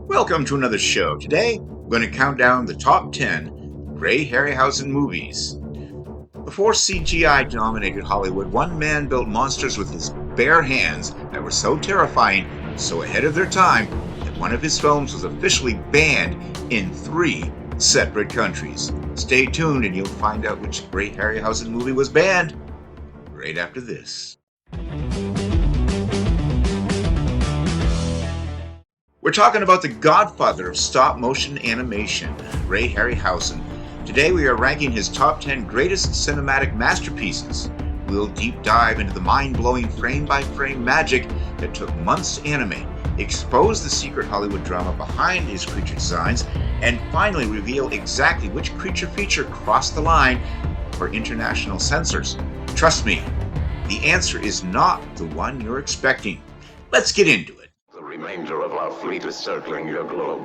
Welcome to another show. Today, we're going to count down the top 10 Ray Harryhausen movies. Before CGI dominated Hollywood, one man built monsters with his bare hands that were so terrifying, so ahead of their time, that one of his films was officially banned in 3 separate countries. Stay tuned and you'll find out which Ray Harryhausen movie was banned right after this. We're talking about the godfather of stop-motion animation, Ray Harryhausen. Today we are ranking his top 10 greatest cinematic masterpieces. We'll deep dive into the mind-blowing frame-by-frame magic that took months to animate, expose the secret Hollywood drama behind his creature designs, and finally reveal exactly which creature feature crossed the line for international censors. Trust me, the answer is not the one you're expecting. Let's get into it. The remainder of our fleet is circling your globe.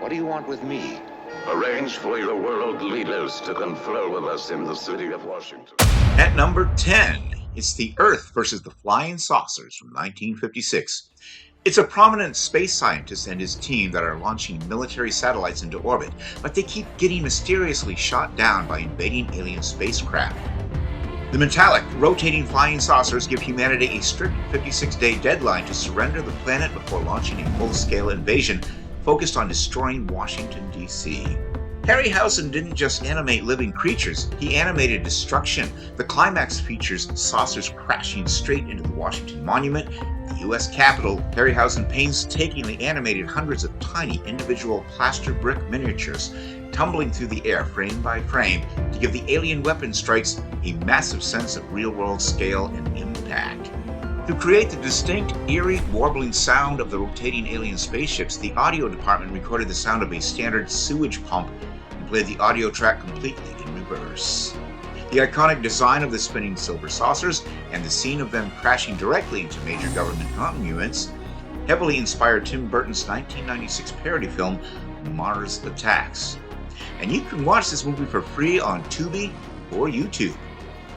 What do you want with me? Arrange for your world leaders to confer with us in the city of Washington. At number 10, it's The Earth versus the Flying Saucers from 1956. It's a prominent space scientist and his team that are launching military satellites into orbit, but they keep getting mysteriously shot down by invading alien spacecraft. The metallic, rotating flying saucers give humanity a strict 56-day deadline to surrender the planet before launching a full-scale invasion focused on destroying Washington, D.C. Harryhausen didn't just animate living creatures, he animated destruction. The climax features saucers crashing straight into the Washington Monument, the U.S. Capitol. Harryhausen painstakingly animated hundreds of tiny individual plaster brick miniatures tumbling through the air frame by frame to give the alien weapon strikes a massive sense of real-world scale and impact. To create the distinct, eerie, warbling sound of the rotating alien spaceships, the audio department recorded the sound of a standard sewage pump and played the audio track completely in reverse. The iconic design of the spinning silver saucers and the scene of them crashing directly into major government monuments heavily inspired Tim Burton's 1996 parody film, Mars Attacks. And you can watch this movie for free on Tubi or YouTube.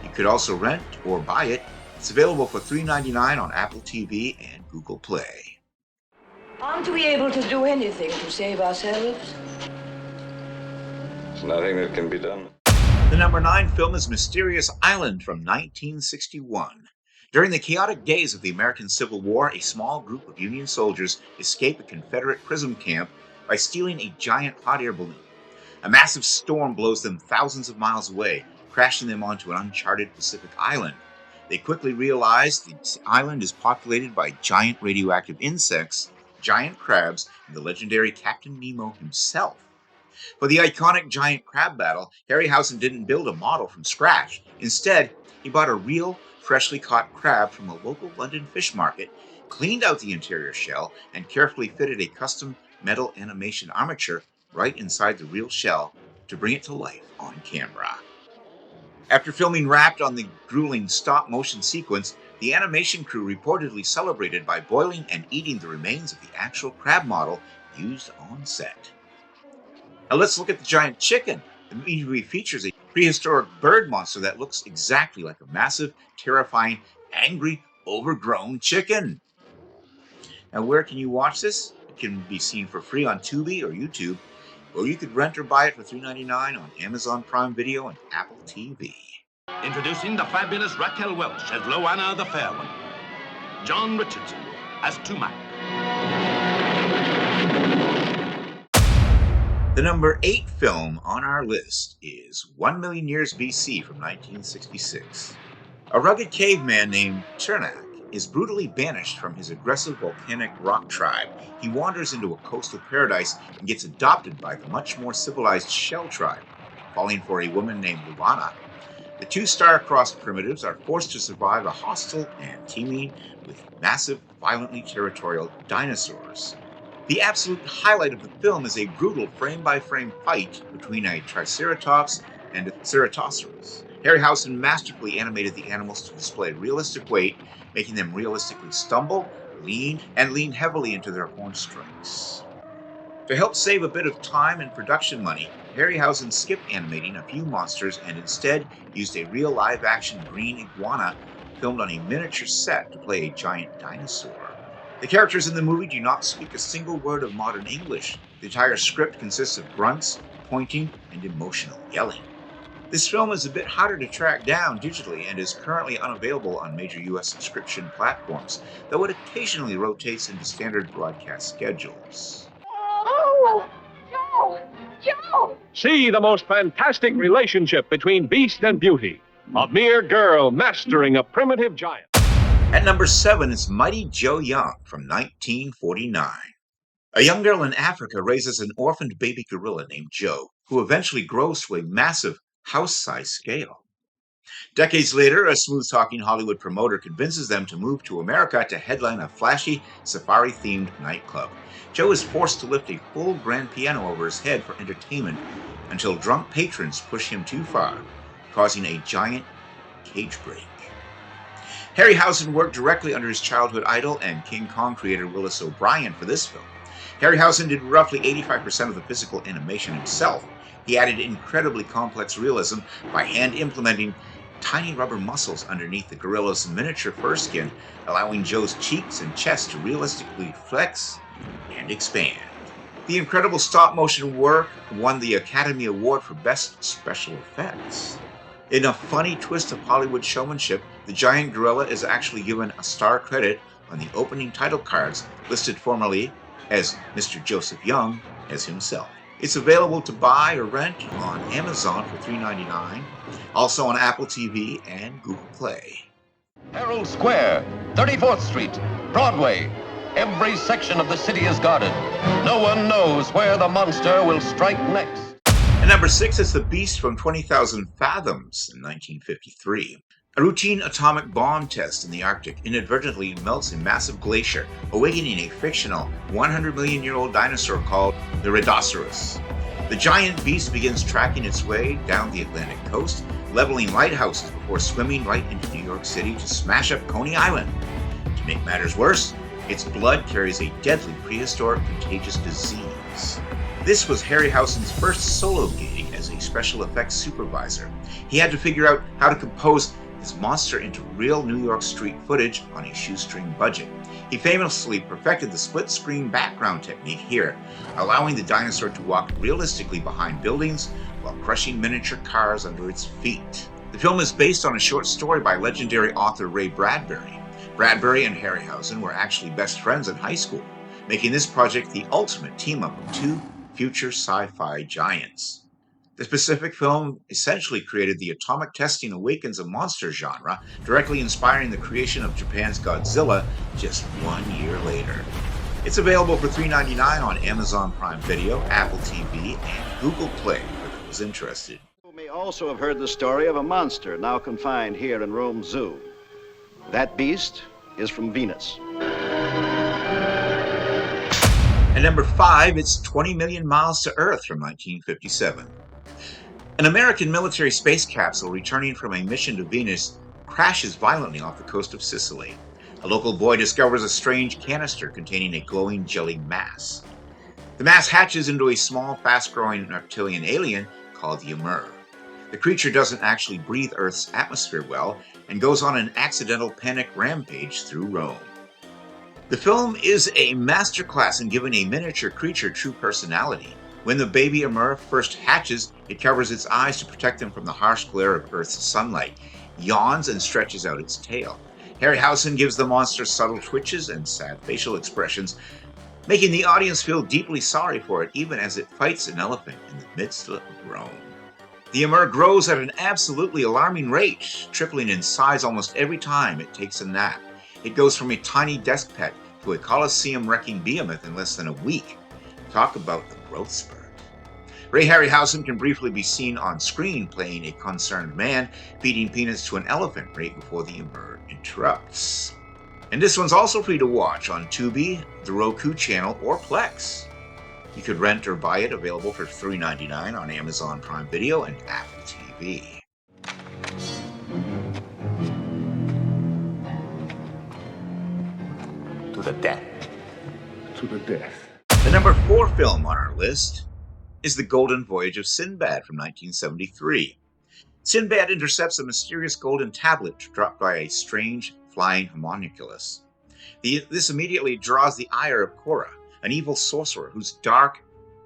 You could also rent or buy it. It's available for $3.99 on Apple TV and Google Play. Aren't we able to do anything to save ourselves? There's nothing that can be done. The number 9 film is Mysterious Island from 1961. During the chaotic days of the American Civil War, a small group of Union soldiers escape a Confederate prison camp by stealing a giant hot air balloon. A massive storm blows them thousands of miles away, crashing them onto an uncharted Pacific island. They quickly realize the island is populated by giant radioactive insects, giant crabs, and the legendary Captain Nemo himself. For the iconic giant crab battle, Harryhausen didn't build a model from scratch. Instead, he bought a real, freshly caught crab from a local London fish market, cleaned out the interior shell, and carefully fitted a custom metal animation armature right inside the real shell to bring it to life on camera. After filming wrapped on the grueling stop-motion sequence, the animation crew reportedly celebrated by boiling and eating the remains of the actual crab model used on set. Now let's look at the giant chicken. The movie features a prehistoric bird monster that looks exactly like a massive, terrifying, angry, overgrown chicken. Now where can you watch this? It can be seen for free on Tubi or YouTube, or you could rent or buy it for $3.99 on Amazon Prime Video and Apple TV. Introducing the fabulous Raquel Welch as Loanna the Fair One. John Richardson as Tumac. The number 8 film on our list is 1 Million Years BC from 1966. A rugged caveman named Chernak is brutally banished from his aggressive volcanic rock tribe. He wanders into a coastal paradise and gets adopted by the much more civilized Shell tribe, falling for a woman named Luana. The 2 star-crossed primitives are forced to survive a hostile and teeming with massive, violently territorial dinosaurs. The absolute highlight of the film is a brutal frame-by-frame fight between a Triceratops and a Ceratosaurus. Harryhausen masterfully animated the animals to display realistic weight, making them realistically stumble, lean heavily into their horn strikes. To help save a bit of time and production money, Harryhausen skipped animating a few monsters and instead used a real live-action green iguana filmed on a miniature set to play a giant dinosaur. The characters in the movie do not speak a single word of modern English. The entire script consists of grunts, pointing, and emotional yelling. This film is a bit harder to track down digitally and is currently unavailable on major US subscription platforms, though it occasionally rotates into standard broadcast schedules. Oh, Joe! Joe! See the most fantastic relationship between beast and beauty. A mere girl mastering a primitive giant. At number 7 is Mighty Joe Young from 1949. A young girl in Africa raises an orphaned baby gorilla named Joe, who eventually grows to a massive house-sized scale. Decades later, a smooth-talking Hollywood promoter convinces them to move to America to headline a flashy, safari-themed nightclub. Joe is forced to lift a full grand piano over his head for entertainment until drunk patrons push him too far, causing a giant cage break. Harryhausen worked directly under his childhood idol and King Kong creator Willis O'Brien for this film. Harryhausen did roughly 85% of the physical animation himself. He added incredibly complex realism by hand-implementing tiny rubber muscles underneath the gorilla's miniature fur skin, allowing Joe's cheeks and chest to realistically flex and expand. The incredible stop-motion work won the Academy Award for Best Special Effects. In a funny twist of Hollywood showmanship, the giant gorilla is actually given a star credit on the opening title cards, listed formerly as Mr. Joseph Young as himself. It's available to buy or rent on Amazon for $3.99, also on Apple TV and Google Play. Herald Square, 34th Street, Broadway. Every section of the city is guarded. No one knows where the monster will strike next. At number 6 is The Beast from 20,000 Fathoms in 1953. A routine atomic bomb test in the Arctic inadvertently melts a massive glacier, awakening a fictional 100-million-year-old dinosaur called the Rhedosaurus. The giant beast begins tracking its way down the Atlantic coast, leveling lighthouses before swimming right into New York City to smash up Coney Island. To make matters worse, its blood carries a deadly prehistoric contagious disease. This was Harryhausen's first solo gig as a special effects supervisor. He had to figure out how to compose his monster into real New York street footage on a shoestring budget. He famously perfected the split-screen background technique here, allowing the dinosaur to walk realistically behind buildings while crushing miniature cars under its feet. The film is based on a short story by legendary author Ray Bradbury. Bradbury and Harryhausen were actually best friends in high school, making this project the ultimate team-up of two future sci-fi giants. The specific film essentially created the atomic testing awakens a monster genre, directly inspiring the creation of Japan's Godzilla just 1 year later. It's available for $3.99 on Amazon Prime Video, Apple TV, and Google Play for those interested. You may also have heard the story of a monster now confined here in Rome Zoo. That beast is from Venus. At number 5, it's 20 Million Miles to Earth from 1957. An American military space capsule returning from a mission to Venus crashes violently off the coast of Sicily. A local boy discovers a strange canister containing a glowing jelly mass. The mass hatches into a small, fast-growing reptilian alien called the Ymir. The creature doesn't actually breathe Earth's atmosphere well and goes on an accidental panic rampage through Rome. The film is a masterclass in giving a miniature creature true personality. When the baby Ymir first hatches, it covers its eyes to protect them from the harsh glare of Earth's sunlight, yawns and stretches out its tail. Harryhausen gives the monster subtle twitches and sad facial expressions, making the audience feel deeply sorry for it even as it fights an elephant in the midst of Rome. The Ymir grows at an absolutely alarming rate, tripling in size almost every time it takes a nap. It goes from a tiny desk pet to a Colosseum-wrecking behemoth in less than a week. Talk about the growth spurt. Ray Harryhausen can briefly be seen on screen playing a concerned man feeding peanuts to an elephant right before the Ymir interrupts. And this one's also free to watch on Tubi, the Roku channel, or Plex. You could rent or buy it, available for $3.99 on Amazon Prime Video and Apple TV. To the death. To the death. The number 4 film on our list is The Golden Voyage of Sinbad from 1973. Sinbad intercepts a mysterious golden tablet dropped by a strange flying homunculus. This immediately draws the ire of Korra, an evil sorcerer whose dark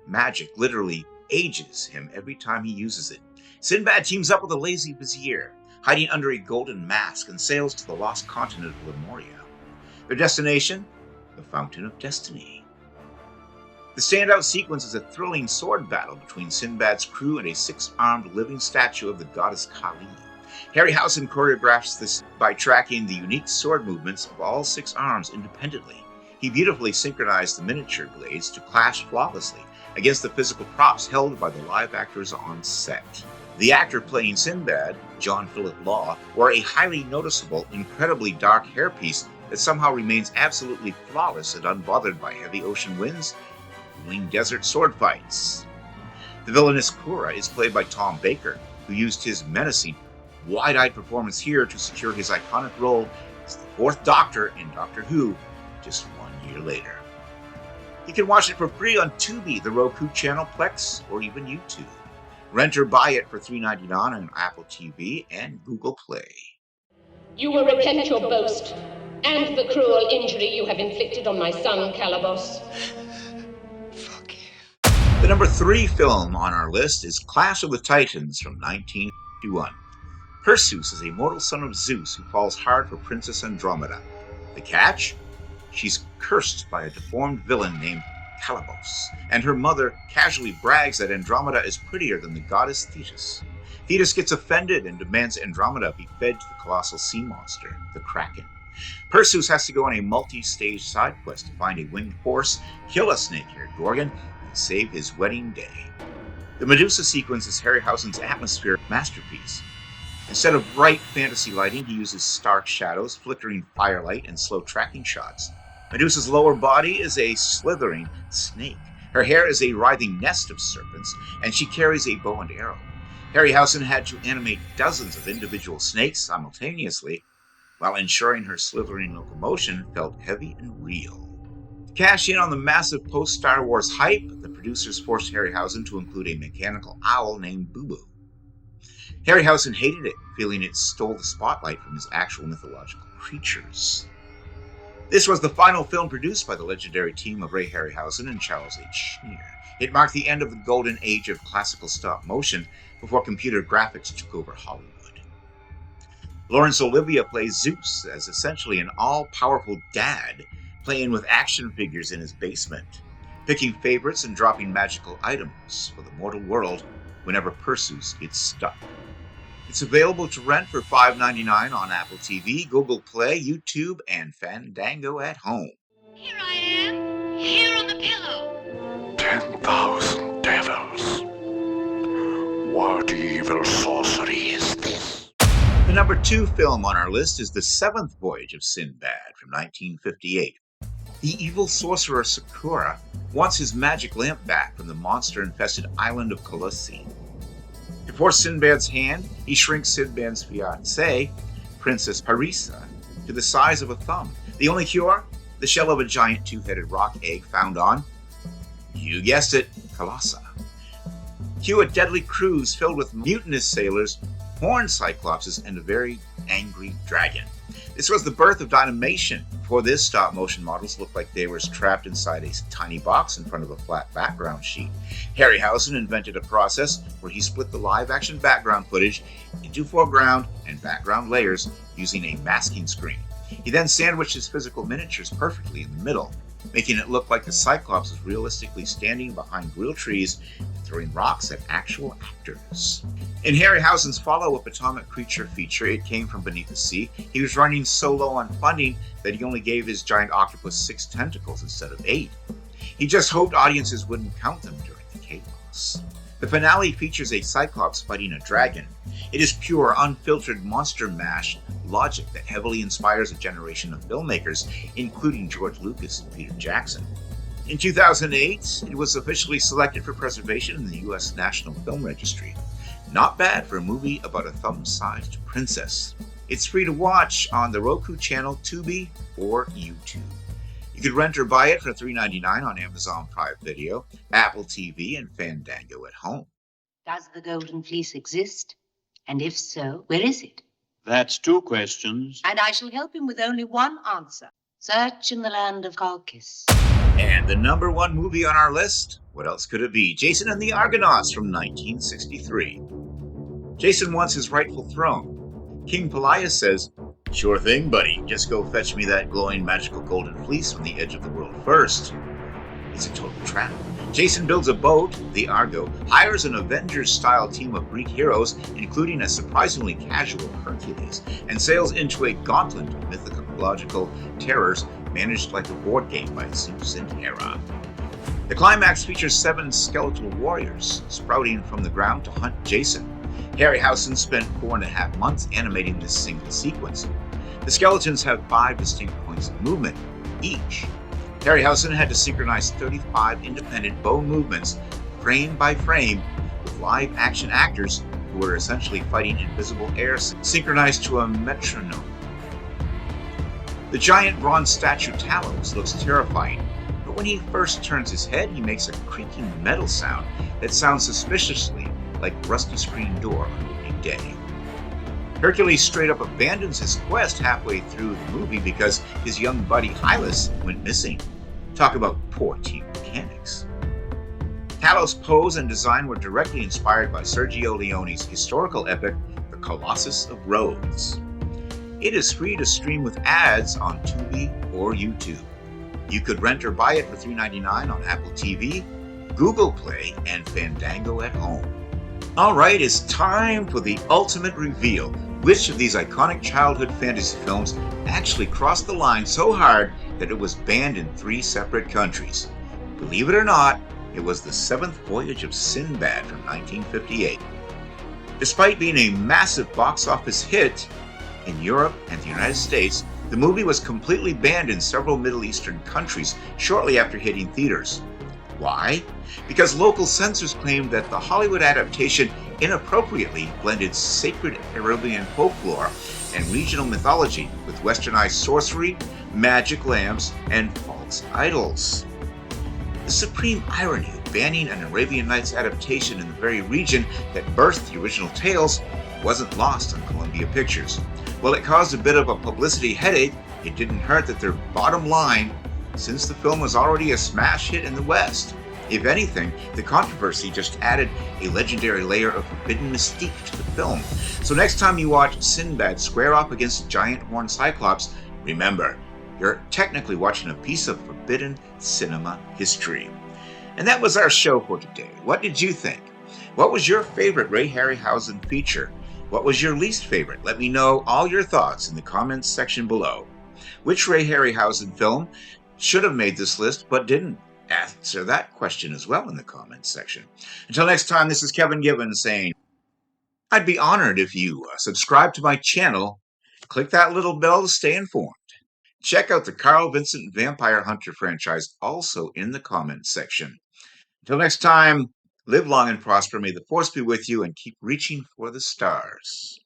magic literally ages him every time he uses it. Sinbad teams up with a lazy vizier, hiding under a golden mask, and sails to the lost continent of Lemuria. Their destination? The Fountain of Destiny. The standout sequence is a thrilling sword battle between Sinbad's crew and a six-armed living statue of the goddess Kali. Harryhausen choreographs this by tracking the unique sword movements of all six arms independently. He beautifully synchronized the miniature blades to clash flawlessly against the physical props held by the live actors on set. The actor playing Sinbad, John Philip Law, wore a highly noticeable, incredibly dark hairpiece that somehow remains absolutely flawless and unbothered by heavy ocean winds doing desert sword fights. The villainous Korra is played by Tom Baker, who used his menacing, wide-eyed performance here to secure his iconic role as the Fourth Doctor in Doctor Who just 1 year later. You can watch it for free on Tubi, the Roku channel, Plex, or even YouTube. Rent or buy it for $3.99 on Apple TV and Google Play. You will repent your boast and the cruel injury you have inflicted on my son, Calabos. The number 3 film on our list is Clash of the Titans from 1951. Perseus is a mortal son of Zeus who falls hard for Princess Andromeda. The catch? She's cursed by a deformed villain named Calabos, and her mother casually brags that Andromeda is prettier than the goddess Thetis. Thetis gets offended and demands Andromeda be fed to the colossal sea monster, the Kraken. Perseus has to go on a multi-stage side quest to find a winged horse, kill a snake-haired Gorgon, and save his wedding day. The Medusa sequence is Harryhausen's atmospheric masterpiece. Instead of bright fantasy lighting, he uses stark shadows, flickering firelight, and slow tracking shots. Medusa's lower body is a slithering snake. Her hair is a writhing nest of serpents, and she carries a bow and arrow. Harryhausen had to animate dozens of individual snakes simultaneously, while ensuring her slithering locomotion felt heavy and real. To cash in on the massive post-Star Wars hype, the producers forced Harryhausen to include a mechanical owl named Boo Boo. Harryhausen hated it, feeling it stole the spotlight from his actual mythological creatures. This was the final film produced by the legendary team of Ray Harryhausen and Charles H. Schneer. It marked the end of the golden age of classical stop motion before computer graphics took over Hollywood. Laurence Olivier plays Zeus as essentially an all-powerful dad, playing with action figures in his basement, picking favorites and dropping magical items for the mortal world whenever Perseus gets stuck. It's available to rent for $5.99 on Apple TV, Google Play, YouTube, and Fandango at home. Here I am, here on the pillow. 10,000 devils. What evil sorcery is this? The number 2 film on our list is The Seventh Voyage of Sinbad from 1958. The evil sorcerer Sakura wants his magic lamp back from the monster-infested island of Colossi. To force Sinbad's hand, he shrinks Sinbad's fiancée, Princess Parisa, to the size of a thumb. The only cure? The shell of a giant two-headed rock egg found on, you guessed it, Colossi. Cue a deadly cruise filled with mutinous sailors, horned cyclopses, and a very angry dragon. This was the birth of Dynamation. Before this, stop-motion models looked like they were trapped inside a tiny box in front of a flat background sheet. Harryhausen invented a process where he split the live-action background footage into foreground and background layers using a masking screen. He then sandwiched his physical miniatures perfectly in the middle, making it look like the Cyclops was realistically standing behind real trees and throwing rocks at actual actors. In Harryhausen's follow-up Atomic Creature feature, It Came From Beneath the Sea, he was running so low on funding that he only gave his giant octopus 6 tentacles instead of 8. He just hoped audiences wouldn't count them during the chaos. The finale features a Cyclops fighting a dragon. It is pure, unfiltered monster mash logic that heavily inspires a generation of filmmakers, including George Lucas and Peter Jackson. In 2008, it was officially selected for preservation in the U.S. National Film Registry. Not bad for a movie about a thumb-sized princess. It's free to watch on the Roku channel, Tubi, or YouTube. You could rent or buy it for $3.99 on Amazon Prime Video, Apple TV, and Fandango at home. Does the Golden Fleece exist? And if so, where is it? That's 2 questions. And I shall help him with only one answer. Search in the land of Carcass. And the number one movie on our list? What else could it be? Jason and the Argonauts from 1963. Jason wants his rightful throne. King Pelias says, "Sure thing, buddy. Just go fetch me that glowing magical golden fleece from the edge of the world first." It's a total trap. Jason builds a boat, the Argo, hires an Avengers-style team of Greek heroes, including a surprisingly casual Hercules, and sails into a gauntlet of mythological terrors managed like a board game by Zeus and Hera. The climax features 7 skeletal warriors sprouting from the ground to hunt Jason. Harryhausen spent 4.5 months animating this single sequence. The skeletons have 5 distinct points of movement each. Harryhausen had to synchronize 35 independent bow movements, frame by frame, with live-action actors who were essentially fighting invisible air synchronized to a metronome. The giant bronze statue Talos looks terrifying, but when he first turns his head, he makes a creaking metal sound that sounds suspiciously like rusty screen door on opening day. Hercules straight up abandons his quest halfway through the movie because his young buddy Hylas went missing. Talk about poor team mechanics. Talos' pose and design were directly inspired by Sergio Leone's historical epic, The Colossus of Rhodes. It is free to stream with ads on Tubi or YouTube. You could rent or buy it for $3.99 on Apple TV, Google Play, and Fandango at home. Alright, it's time for the ultimate reveal. Which of these iconic childhood fantasy films actually crossed the line so hard that it was banned in 3 separate countries? Believe it or not, it was The Seventh Voyage of Sinbad from 1958. Despite being a massive box office hit in Europe and the United States, the movie was completely banned in several Middle Eastern countries shortly after hitting theaters. Why? Because local censors claimed that the Hollywood adaptation inappropriately blended sacred Arabian folklore and regional mythology with westernized sorcery, magic lamps, and false idols. The supreme irony of banning an Arabian Nights adaptation in the very region that birthed the original tales wasn't lost on Columbia Pictures. While it caused a bit of a publicity headache, it didn't hurt that their bottom line, since the film was already a smash hit in the West. If anything, the controversy just added a legendary layer of forbidden mystique to the film. So next time you watch Sinbad square off against a giant horned cyclops, remember, you're technically watching a piece of forbidden cinema history. And that was our show for today. What did you think? What was your favorite Ray Harryhausen feature? What was your least favorite? Let me know all your thoughts in the comments section below. Which Ray Harryhausen film should have made this list but didn't? Answer that question as well in the comments section. Until next time, this is Kevin Gibbons saying, I'd be honored if you subscribe to my channel, click that little bell to stay informed. Check out the Carl Vincent Vampire Hunter franchise also in the comments section. Until next time, live long and prosper. May the force be with you and keep reaching for the stars.